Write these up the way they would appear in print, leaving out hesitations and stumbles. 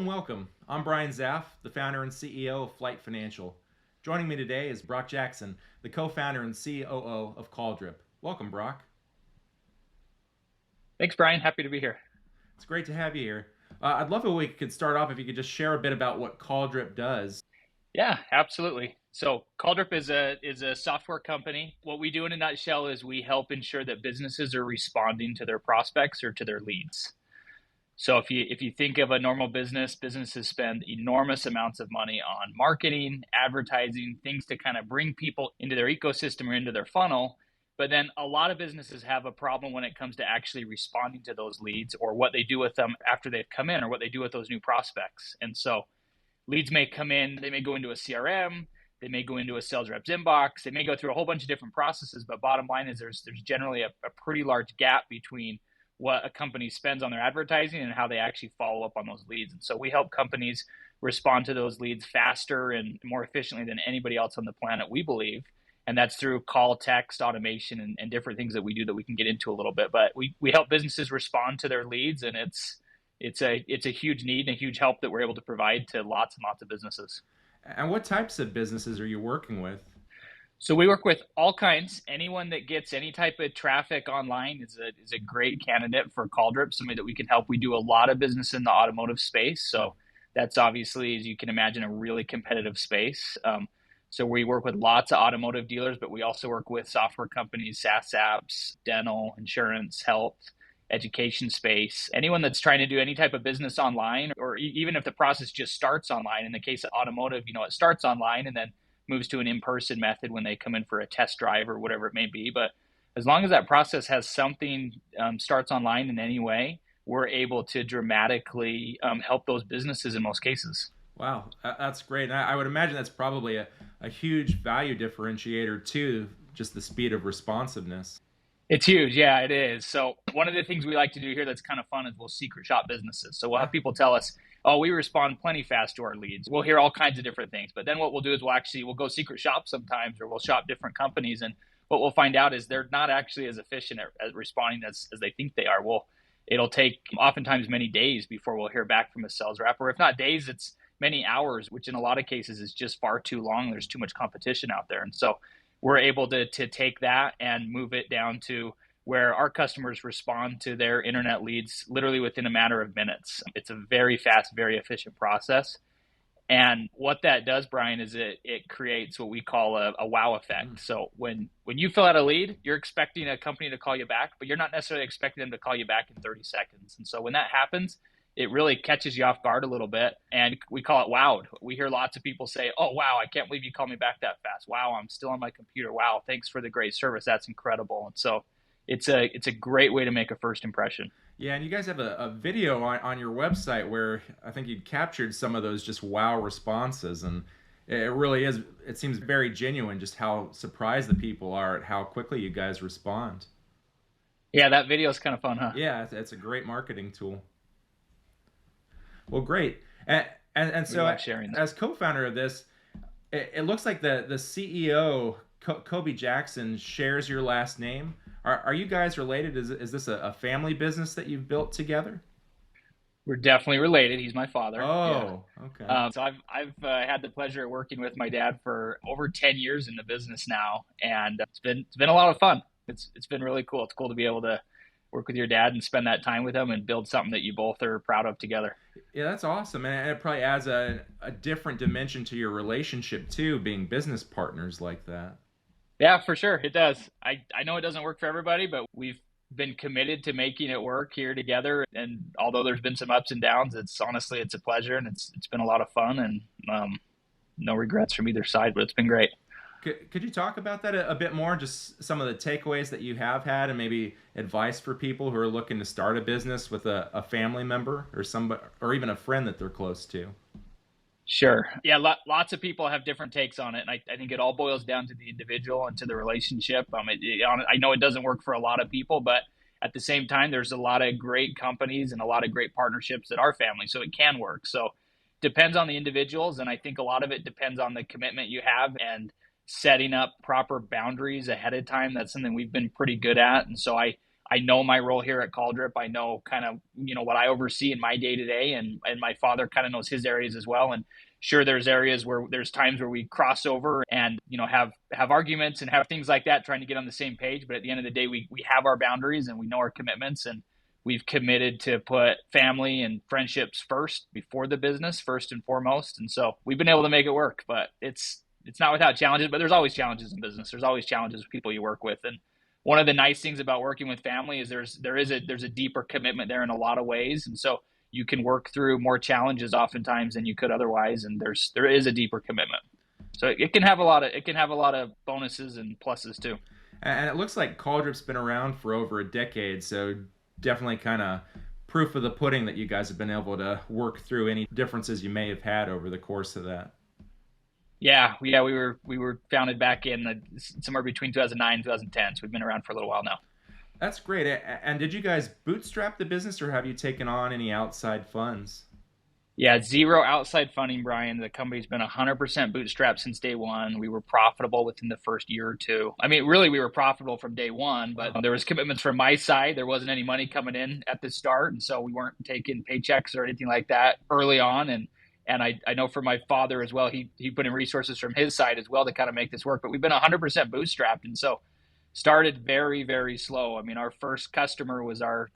and welcome. I'm Brian Zaff, the founder and CEO of Flight Financial. Joining me today is Brock Jackson, the co-founder and COO of Calldrip. Welcome, Brock. Thanks, Brian. Happy to be here. It's great to have you here. I'd love if we could start off if you could just share a bit about what Calldrip does. Yeah, absolutely. So Calldrip is a software company. What we do in a nutshell is we help ensure that businesses are responding to their prospects or to their leads. So if you think of a normal business, businesses spend enormous amounts of money on marketing, advertising, things to kind of bring people into their ecosystem or into their funnel. But then a lot of businesses have a problem when it comes to actually responding to those leads or what they do with them after they've come in or what they do with those new prospects. And so leads may come in, they may go into a CRM, they may go into a sales rep's inbox, they may go through a whole bunch of different processes, but bottom line is there's generally a pretty large gap between what a company spends on their advertising and how they actually follow up on those leads. And so we help companies respond to those leads faster and more efficiently than anybody else on the planet, we believe. And that's through call, text, automation, and different things that we do that we can get into a little bit. But we help businesses respond to their leads, and it's a huge need and a huge help that we're able to provide to lots and lots of businesses. And what types of businesses are you working with? So we work with all kinds. Anyone that gets any type of traffic online is a great candidate for Calldrip, somebody that we can help. We do a lot of business in the automotive space. So that's obviously, as you can imagine, a really competitive space. So we work with lots of automotive dealers, but we also work with software companies, SaaS apps, dental, insurance, health, education space. Anyone that's trying to do any type of business online, or even if the process just starts online. In the case of automotive, it starts online and then moves to an in-person method when they come in for a test drive or whatever it may be. But as long as that process has something, starts online in any way, we're able to dramatically help those businesses in most cases. Wow, that's great. And I would imagine that's probably a huge value differentiator too, just the speed of responsiveness. It's huge. Yeah, it is. So one of the things we like to do here that's kind of fun is we'll secret shop businesses. So we'll have people tell us, oh, we respond plenty fast to our leads. We'll hear all kinds of different things. But then what we'll do is we'll go secret shop sometimes, or we'll shop different companies. And what we'll find out is they're not actually as efficient at responding as they think they are. It'll take oftentimes many days before we'll hear back from a sales rep, or if not days, it's many hours, which in a lot of cases is just far too long. There's too much competition out there. And so we're able to take that and move it down to where our customers respond to their internet leads literally within a matter of minutes. It's a very fast, very efficient process. And what that does, Brian, is it creates what we call a wow effect. So when you fill out a lead, you're expecting a company to call you back, but you're not necessarily expecting them to call you back in 30 seconds. And so when that happens, it really catches you off guard a little bit, and we call it wowed. We hear lots of people say, oh, wow, I can't believe you called me back that fast. Wow, I'm still on my computer. Wow, thanks for the great service. That's incredible. And so it's a great way to make a first impression. Yeah, and you guys have a video on your website where I think you captured some of those just wow responses, and it really is, it seems very genuine just how surprised the people are at how quickly you guys respond. Yeah, that video is kind of fun, huh? Yeah, it's a great marketing tool. Well, great. And so as co-founder of this, it looks like the CEO, Kobe Jackson, shares your last name. Are you guys related? Is this a family business that you've built together? We're definitely related. He's my father. Oh, yeah. Okay. So I've had the pleasure of working with my dad for over 10 years in the business now, and it's been a lot of fun. It's been really cool. It's cool to be able to work with your dad and spend that time with him and build something that you both are proud of together. Yeah, that's awesome. And it probably adds a different dimension to your relationship too, being business partners like that. Yeah, for sure. It does. I know it doesn't work for everybody, but we've been committed to making it work here together. And although there's been some ups and downs, it's a pleasure, and it's been a lot of fun, and no regrets from either side, but it's been great. Could you talk about that a bit more? Just some of the takeaways that you have had, and maybe advice for people who are looking to start a business with a family member or somebody, or even a friend that they're close to. Sure. Yeah, lots of people have different takes on it, and I think it all boils down to the individual and to the relationship. I know it doesn't work for a lot of people, but at the same time, there's a lot of great companies and a lot of great partnerships that are family, so it can work. So depends on the individuals, and I think a lot of it depends on the commitment you have and setting up proper boundaries ahead of time. That's something we've been pretty good at. And so I I know my role here at Calldrip. I know kind of, what I oversee in my day to day, and my father kind of knows his areas as well. And sure, there's areas where there's times where we cross over and, have arguments and have things like that, trying to get on the same page. But at the end of the day, we have our boundaries and we know our commitments, and we've committed to put family and friendships first before the business, first and foremost. And so we've been able to make it work, but it's not without challenges, but there's always challenges in business. There's always challenges with people you work with. And one of the nice things about working with family is there's a deeper commitment there in a lot of ways. And so you can work through more challenges oftentimes than you could otherwise. And there is a deeper commitment. So it can have a lot of bonuses and pluses too. And it looks like Calldrip's been around for over a decade. So definitely kind of proof of the pudding that you guys have been able to work through any differences you may have had over the course of that. Yeah, we were founded back in somewhere between 2009 and 2010, so we've been around for a little while now. That's great. And did you guys bootstrap the business, or have you taken on any outside funds? Yeah, zero outside funding, Brian. The company's been 100% bootstrapped since day one. We were profitable within the first year or two. I mean, really, we were profitable from day one, but there was commitments from my side. There wasn't any money coming in at the start, and so we weren't taking paychecks or anything like that early on. And I know for my father as well, he put in resources from his side as well to kind of make this work. But we've been 100% bootstrapped, and so started very, very slow. I mean, our first customer was our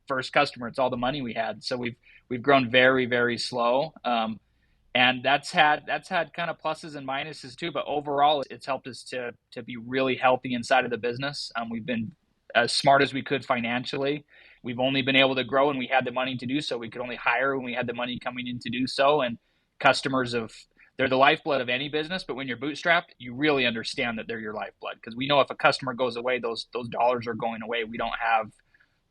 first customer. It's all the money we had. So we've grown very, very slow, and that's had kind of pluses and minuses too. But overall, it's helped us to be really healthy inside of the business. We've been as smart as we could financially. We've only been able to grow, and we had the money to do so. We could only hire when we had the money coming in to do so. And customers they're the lifeblood of any business, but when you're bootstrapped, you really understand that they're your lifeblood, because we know if a customer goes away, those dollars are going away. We don't have,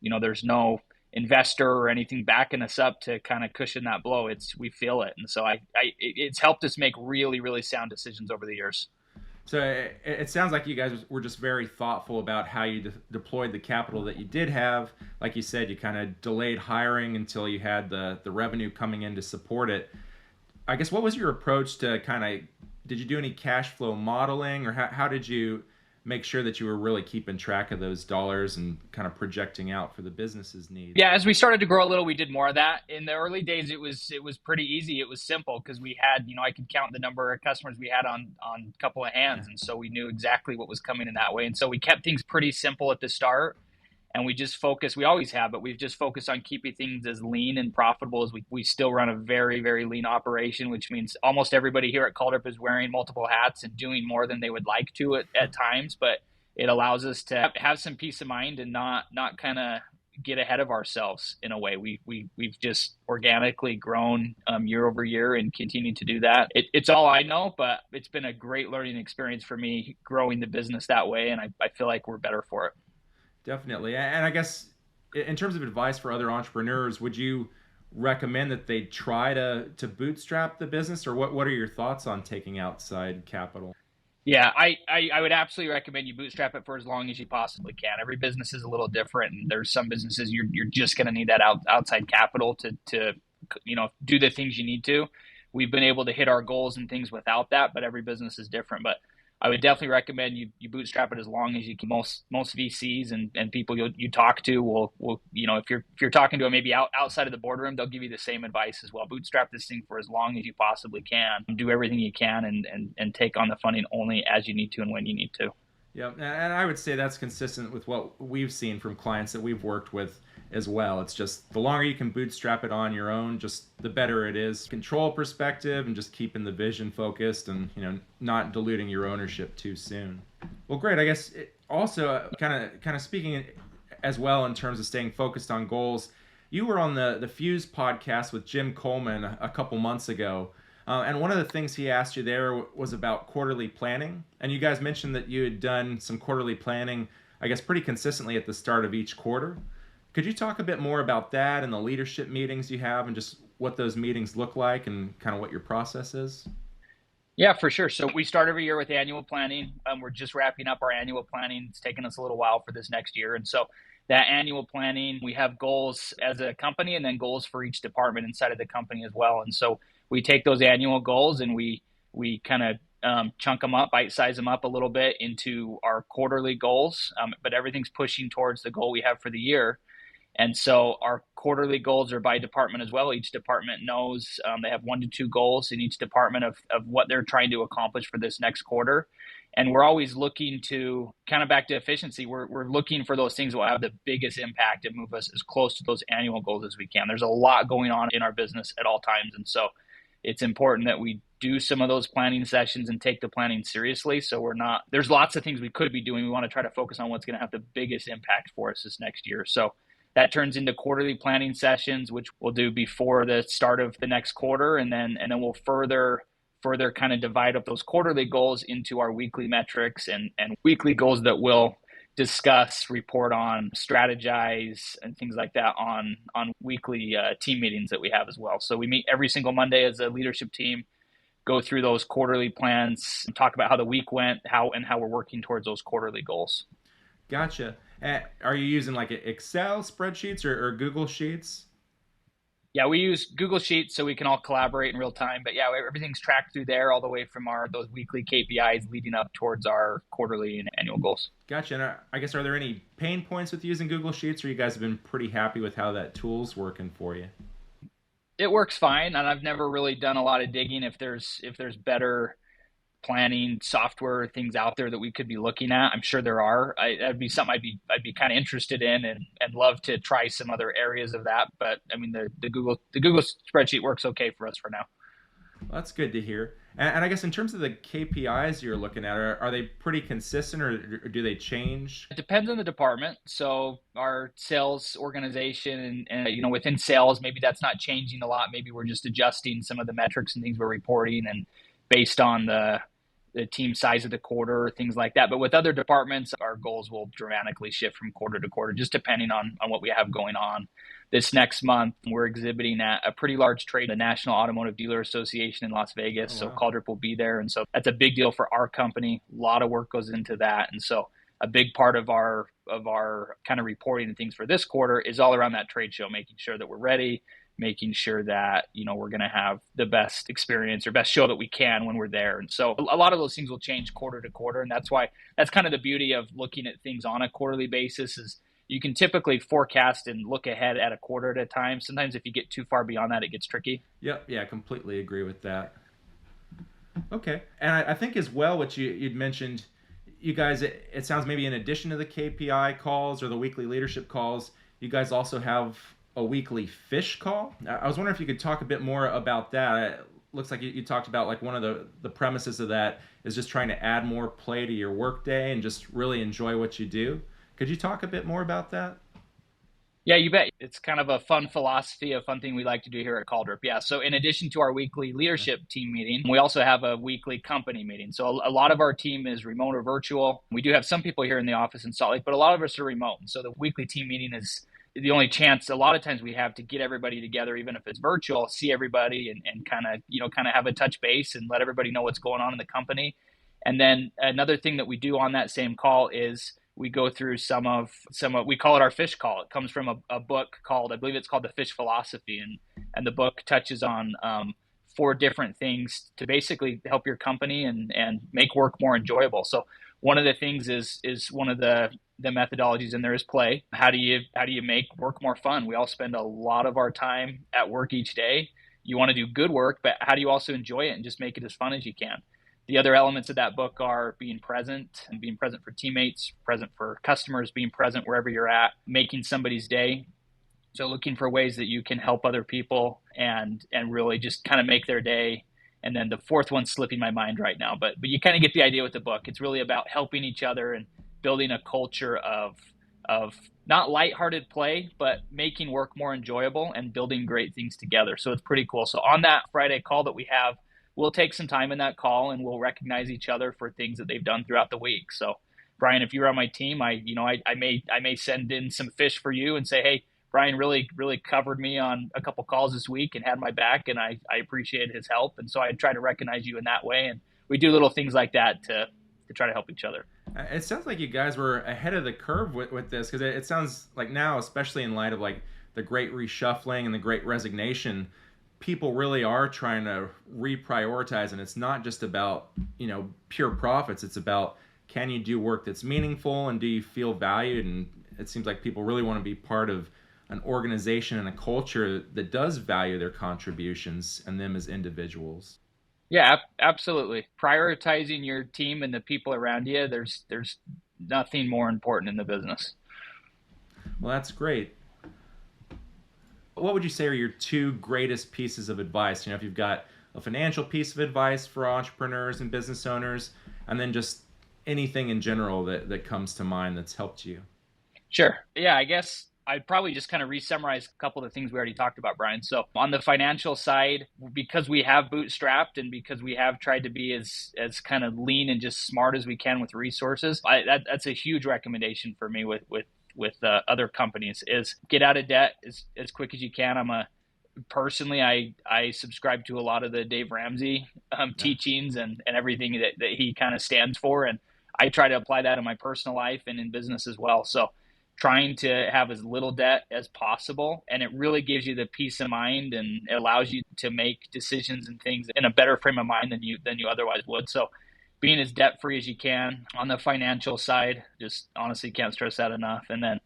there's no investor or anything backing us up to kind of cushion that blow. We feel it. And so it's helped us make really, really sound decisions over the years. So it sounds like you guys were just very thoughtful about how you deployed the capital that you did have. Like you said, you kind of delayed hiring until you had the revenue coming in to support it. I guess, what was your approach to did you do any cash flow modeling, or how did you make sure that you were really keeping track of those dollars and kind of projecting out for the business's needs? Yeah, as we started to grow a little, we did more of that. In the early days, it was pretty easy. It was simple because we had, I could count the number of customers we had on a couple of hands. And so we knew exactly what was coming in that way. And so we kept things pretty simple at the start. And we just focused, we always have, but we've just focused on keeping things as lean and profitable as we still run a very, very lean operation, which means almost everybody here at Calldrip is wearing multiple hats and doing more than they would like to at times. But it allows us to have some peace of mind and not kind of get ahead of ourselves in a way. We've just organically grown year over year and continue to do that. It's all I know, but it's been a great learning experience for me growing the business that way. And I feel like we're better for it. Definitely. And I guess in terms of advice for other entrepreneurs, would you recommend that they try to bootstrap the business, or what are your thoughts on taking outside capital? Yeah, I would absolutely recommend you bootstrap it for as long as you possibly can. Every business is a little different, and there's some businesses you're just going to need that outside capital to do the things you need to. We've been able to hit our goals and things without that, but every business is different. But I would definitely recommend you bootstrap it as long as you can. Most VCs and people you talk to will if you're talking to them maybe outside of the boardroom, they'll give you the same advice as well. Bootstrap this thing for as long as you possibly can. Do everything you can and take on the funding only as you need to and when you need to. Yeah, and I would say that's consistent with what we've seen from clients that we've worked with as well. It's just the longer you can bootstrap it on your own, just the better it is. Control perspective and just keeping the vision focused, and not diluting your ownership too soon. Well, great. I guess also kind of speaking as well in terms of staying focused on goals. You were on the Fuse podcast with Jim Coleman a couple months ago. And one of the things he asked you there was about quarterly planning. And you guys mentioned that you had done some quarterly planning, I guess, pretty consistently at the start of each quarter. Could you talk a bit more about that and the leadership meetings you have, and just what those meetings look like and kind of what your process is? Yeah, for sure. So we start every year with annual planning. We're just wrapping up our annual planning. It's taken us a little while for this next year. And so that annual planning, we have goals as a company and then goals for each department inside of the company as well. And so we take those annual goals and we kind of chunk them up, bite-size them up a little bit into our quarterly goals, but everything's pushing towards the goal we have for the year. And so our quarterly goals are by department as well. Each department knows they have 1 to 2 goals in each department of what they're trying to accomplish for this next quarter. And we're always looking to, kind of back to efficiency, we're looking for those things that will have the biggest impact and move us as close to those annual goals as we can. There's a lot going on in our business at all times. And so it's important that we do some of those planning sessions and take the planning seriously. So there's lots of things we could be doing. We want to try to focus on what's going to have the biggest impact for us this next year. So that turns into quarterly planning sessions, which we'll do before the start of the next quarter. And then we'll further kind of divide up those quarterly goals into our weekly metrics and weekly goals that we'll discuss, report on, strategize, and things like that on weekly team meetings that we have as well. So we meet every single Monday as a leadership team, go through those quarterly plans, talk about how the week went, how we're working towards those quarterly goals. Gotcha. Are you using like Excel spreadsheets or Google Sheets? Yeah, we use Google Sheets so we can all collaborate in real time. But yeah, everything's tracked through there all the way from those weekly KPIs leading up towards our quarterly and annual goals. Gotcha. And I guess, are there any pain points with using Google Sheets, or you guys have been pretty happy with how that tool's working for you? It works fine, and I've never really done a lot of digging if there's better planning software things out there that we could be looking at. I'm sure there are. That'd be something I'd be kind of interested in and love to try some other areas of that. But I mean, the Google spreadsheet works okay for us for now. Well, that's good to hear. And I guess in terms of the KPIs you're looking at, are they pretty consistent, or do they change? It depends on the department. So our sales organization and within sales, maybe that's not changing a lot. Maybe we're just adjusting some of the metrics and things we're reporting and based on the team size of the quarter, things like that. But with other departments, our goals will dramatically shift from quarter to quarter, just depending on what we have going on. This next month, we're exhibiting at a pretty large trade, the National Automotive Dealer Association in Las Vegas. Oh, wow. So Calldrip will be there. And so that's a big deal for our company. A lot of work goes into that. And so a big part of our kind of reporting and things for this quarter is all around that trade show, making sure that we're ready, making sure that, we're going to have the best experience or best show that we can when we're there. And so a lot of those things will change quarter to quarter. And that's kind of the beauty of looking at things on a quarterly basis is you can typically forecast and look ahead at a quarter at a time. Sometimes if you get too far beyond that, it gets tricky. Yep. Yeah, I completely agree with that. Okay. And I think as well, what you'd mentioned, you guys, it sounds maybe in addition to the KPI calls or the weekly leadership calls, you guys also have a weekly fish call. I was wondering if you could talk a bit more about that. It looks like you talked about like one of the premises of that is just trying to add more play to your workday and just really enjoy what you do. Could you talk a bit more about that? Yeah, you bet. It's kind of a fun philosophy, a fun thing we like to do here at Calldrip. Yeah, so in addition to our weekly leadership team meeting, we also have a weekly company meeting. So a lot of our team is remote or virtual. We do have some people here in the office in Salt Lake, but a lot of us are remote. And so the weekly team meeting is the only chance a lot of times we have to get everybody together, even if it's virtual, see everybody and kind of have a touch base and let everybody know what's going on in the company. And then another thing that we do on that same call is we go through some of we call it our fish call. It comes from a book called, I believe it's called The Fish Philosophy. And the book touches on 4 different things to basically help your company and make work more enjoyable. So one of the things is one of the methodologies in there is play. How do you make work more fun? We all spend a lot of our time at work each day. You want to do good work, but how do you also enjoy it and just make it as fun as you can? The other elements of that book are being present and being present for teammates, present for customers, being present wherever you're at, making somebody's day. So looking for ways that you can help other people and really just kind of make their day. And then the 4th one's slipping my mind right now, but you kind of get the idea with the book. It's really about helping each other and building a culture of not lighthearted play, but making work more enjoyable and building great things together. So it's pretty cool. So on that Friday call that we have, we'll take some time in that call and we'll recognize each other for things that they've done throughout the week. So Brian, if you're on my team, I may send in some fish for you and say, hey, Brian really covered me on a couple calls this week and had my back, and I appreciated his help. And so I try to recognize you in that way. And we do little things like that to try to help each other. It sounds like you guys were ahead of the curve with this, because it sounds like now, especially in light of like the great reshuffling and the great resignation, people really are trying to reprioritize, and it's not just about, pure profits. It's about, can you do work that's meaningful, and do you feel valued? And it seems like people really want to be part of an organization and a culture that does value their contributions and them as individuals. Yeah, absolutely. Prioritizing your team and the people around you, there's nothing more important in the business. Well, that's great. What would you say are your two greatest pieces of advice? If you've got a financial piece of advice for entrepreneurs and business owners, and then just anything in general that comes to mind that's helped you. Sure. Yeah, I guess I'd probably just kind of re-summarize a couple of the things we already talked about, Brian. So on the financial side, because we have bootstrapped and because we have tried to be as kind of lean and just smart as we can with resources, that's a huge recommendation for me with other companies is get out of debt as quick as you can. Personally, I subscribe to a lot of the Dave Ramsey teachings and everything that he kind of stands for. And I try to apply that in my personal life and in business as well. So trying to have as little debt as possible. And it really gives you the peace of mind, and it allows you to make decisions and things in a better frame of mind than you otherwise would. So being as debt free as you can on the financial side, just honestly can't stress that enough. And then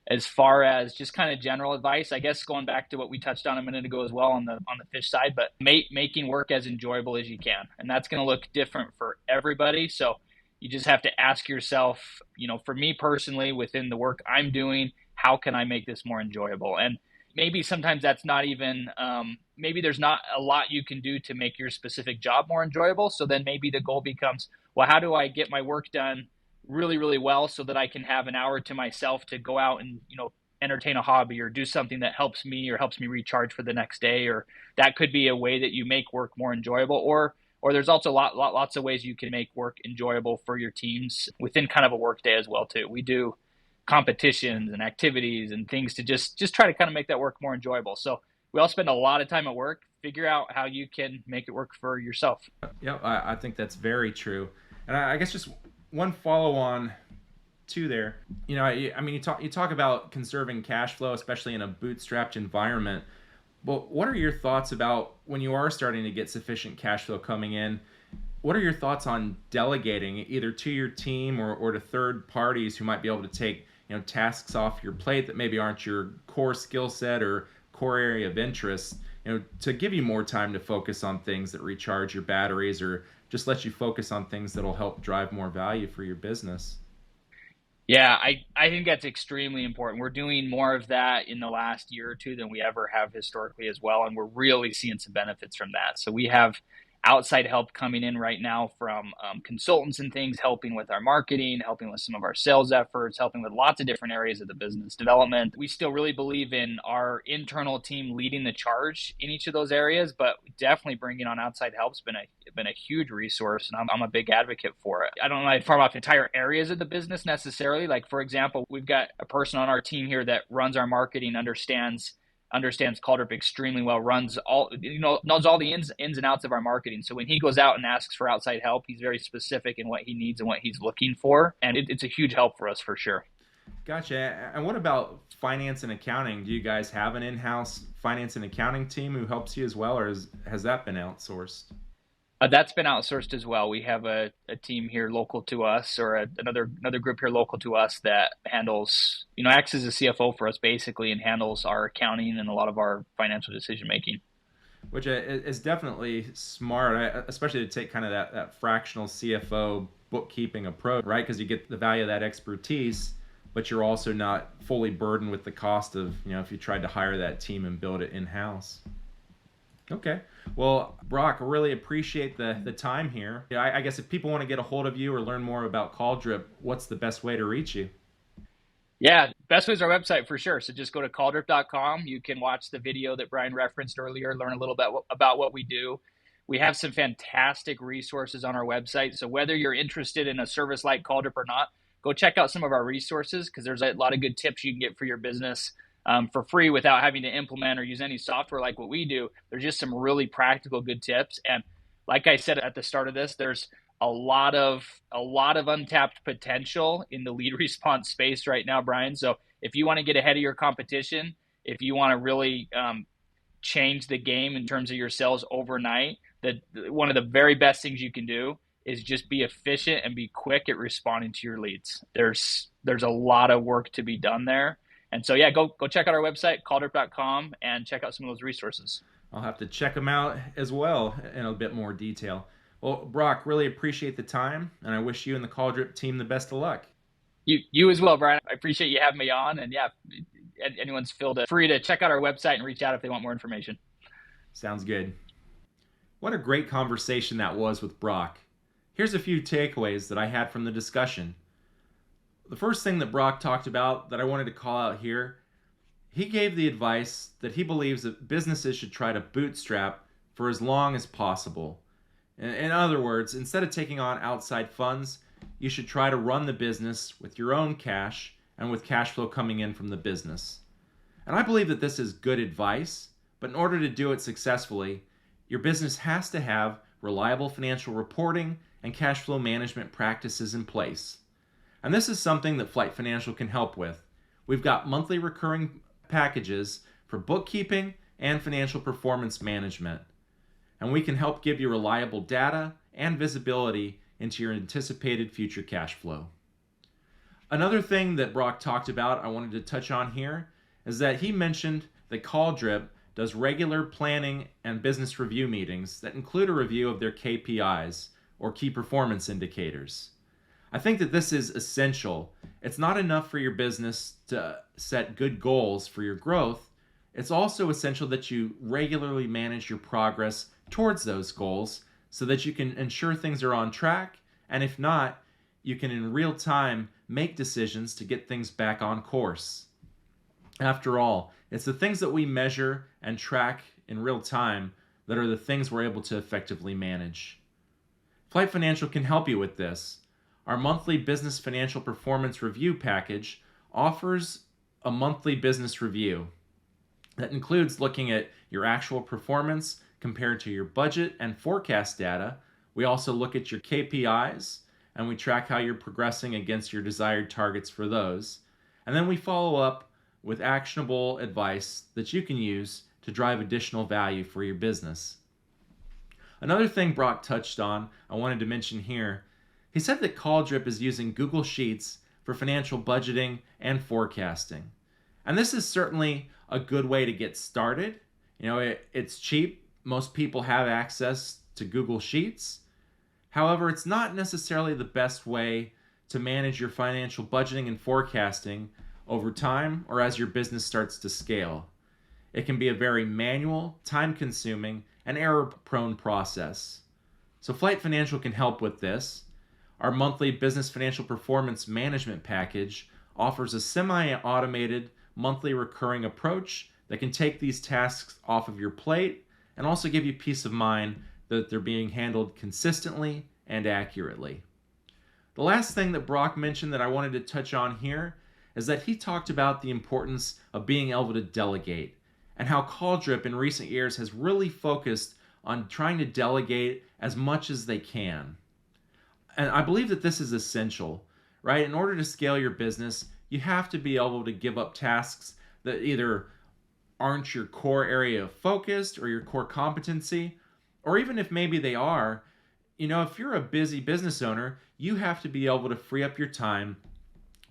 as far as just kind of general advice, I guess going back to what we touched on a minute ago as well on the fish side, but making work as enjoyable as you can. And that's going to look different for everybody. So you just have to ask yourself, for me personally, within the work I'm doing, how can I make this more enjoyable? And maybe sometimes that's not even, maybe there's not a lot you can do to make your specific job more enjoyable. So then maybe the goal becomes, well, how do I get my work done really, really well so that I can have an hour to myself to go out and, entertain a hobby or do something that helps me recharge for the next day? Or that could be a way that you make work more enjoyable. Or there's also lots of ways you can make work enjoyable for your teams within kind of a work day as well too. We do competitions and activities and things to just try to kind of make that work more enjoyable. So we all spend a lot of time at work. Figure out how you can make it work for yourself. Yeah, I think that's very true. And I guess just one follow on to there. You talk about conserving cash flow, especially in a bootstrapped environment. But what are your thoughts about when you are starting to get sufficient cash flow coming in? What are your thoughts on delegating either to your team or to third parties who might be able to take tasks off your plate that maybe aren't your core skill set or core area of interest, to give you more time to focus on things that recharge your batteries or just let you focus on things that'll help drive more value for your business? Yeah, I think that's extremely important. We're doing more of that in the last year or two than we ever have historically as well. And we're really seeing some benefits from that. So we have outside help coming in right now from consultants and things, helping with our marketing, helping with some of our sales efforts, helping with lots of different areas of the business development. We still really believe in our internal team leading the charge in each of those areas, but definitely bringing on outside help's been a huge resource, and I'm a big advocate for it. I don't know if I farm off entire areas of the business necessarily. Like, for example, we've got a person on our team here that runs our marketing, understands Calldrip extremely well, knows all the ins and outs of our marketing. So when he goes out and asks for outside help, he's very specific in what he needs and what he's looking for. And it's a huge help for us for sure. Gotcha. And what about finance and accounting? Do you guys have an in-house finance and accounting team who helps you as well, or has that been outsourced? That's been outsourced as well. We have a team here local to us, or another group here local to us that handles, acts as a CFO for us basically, and handles our accounting and a lot of our financial decision making. Which is definitely smart, especially to take kind of that fractional CFO bookkeeping approach, right? Because you get the value of that expertise, but you're also not fully burdened with the cost of, if you tried to hire that team and build it in-house. Okay. Well, Brock, I really appreciate the time here. I guess if people want to get a hold of you or learn more about Calldrip, what's the best way to reach you? Yeah, best way is our website for sure. So just go to calldrip.com. You can watch the video that Brian referenced earlier, learn a little bit about what we do. We have some fantastic resources on our website. So whether you're interested in a service like Calldrip or not, go check out some of our resources, because there's a lot of good tips you can get for your business for free without having to implement or use any software like what we do. There's just some really practical good tips. And like I said at the start of this, there's a lot of untapped potential in the lead response space right now, Brian. So if you want to get ahead of your competition, if you want to really change the game in terms of your sales overnight, that one of the very best things you can do is just be efficient and be quick at responding to your leads. There's a lot of work to be done there. And so, yeah, go check out our website, calldrip.com, and check out some of those resources. I'll have to check them out as well in a bit more detail. Well, Brock, really appreciate the time, and I wish you and the Calldrip team the best of luck. You as well, Brian. I appreciate you having me on. And yeah, anyone's free to check out our website and reach out if they want more information. Sounds good. What a great conversation that was with Brock. Here's a few takeaways that I had from the discussion. The first thing that Brock talked about that I wanted to call out here, he gave the advice that he believes that businesses should try to bootstrap for as long as possible. In other words, instead of taking on outside funds, you should try to run the business with your own cash and with cash flow coming in from the business. And I believe that this is good advice, but in order to do it successfully, your business has to have reliable financial reporting and cash flow management practices in place. And this is something that Flight Financial can help with. We've got monthly recurring packages for bookkeeping and financial performance management. And we can help give you reliable data and visibility into your anticipated future cash flow. Another thing that Brock talked about I wanted to touch on here is that he mentioned that Calldrip does regular planning and business review meetings that include a review of their KPIs, or key performance indicators. I think that this is essential. It's not enough for your business to set good goals for your growth. It's also essential that you regularly manage your progress towards those goals so that you can ensure things are on track, and if not, you can in real time make decisions to get things back on course. After all, it's the things that we measure and track in real time that are the things we're able to effectively manage. Flight Financial can help you with this. Our monthly business financial performance review package offers a monthly business review that includes looking at your actual performance compared to your budget and forecast data. We also look at your KPIs and we track how you're progressing against your desired targets for those. And then we follow up with actionable advice that you can use to drive additional value for your business. Another thing Brock touched on, I wanted to mention here, he said that Calldrip is using Google Sheets for financial budgeting and forecasting. And this is certainly a good way to get started. It's cheap. Most people have access to Google Sheets. However, it's not necessarily the best way to manage your financial budgeting and forecasting over time or as your business starts to scale. It can be a very manual, time-consuming, and error-prone process. So Flight Financial can help with this. Our monthly business financial performance management package offers a semi-automated monthly recurring approach that can take these tasks off of your plate and also give you peace of mind that they're being handled consistently and accurately. The last thing that Brock mentioned that I wanted to touch on here is that he talked about the importance of being able to delegate, and how Calldrip in recent years has really focused on trying to delegate as much as they can. And I believe that this is essential, right? In order to scale your business, you have to be able to give up tasks that either aren't your core area of focus or your core competency, or even if maybe they are, if you're a busy business owner, you have to be able to free up your time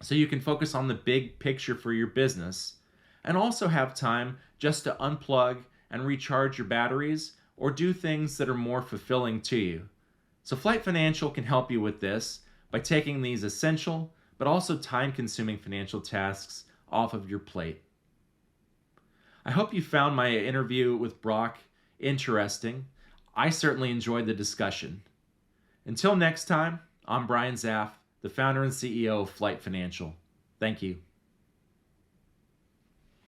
so you can focus on the big picture for your business and also have time just to unplug and recharge your batteries or do things that are more fulfilling to you. So Flight Financial can help you with this by taking these essential but also time-consuming financial tasks off of your plate. I hope you found my interview with Brock interesting. I certainly enjoyed the discussion. Until next time, I'm Brian Zaff, the founder and CEO of Flight Financial. Thank you.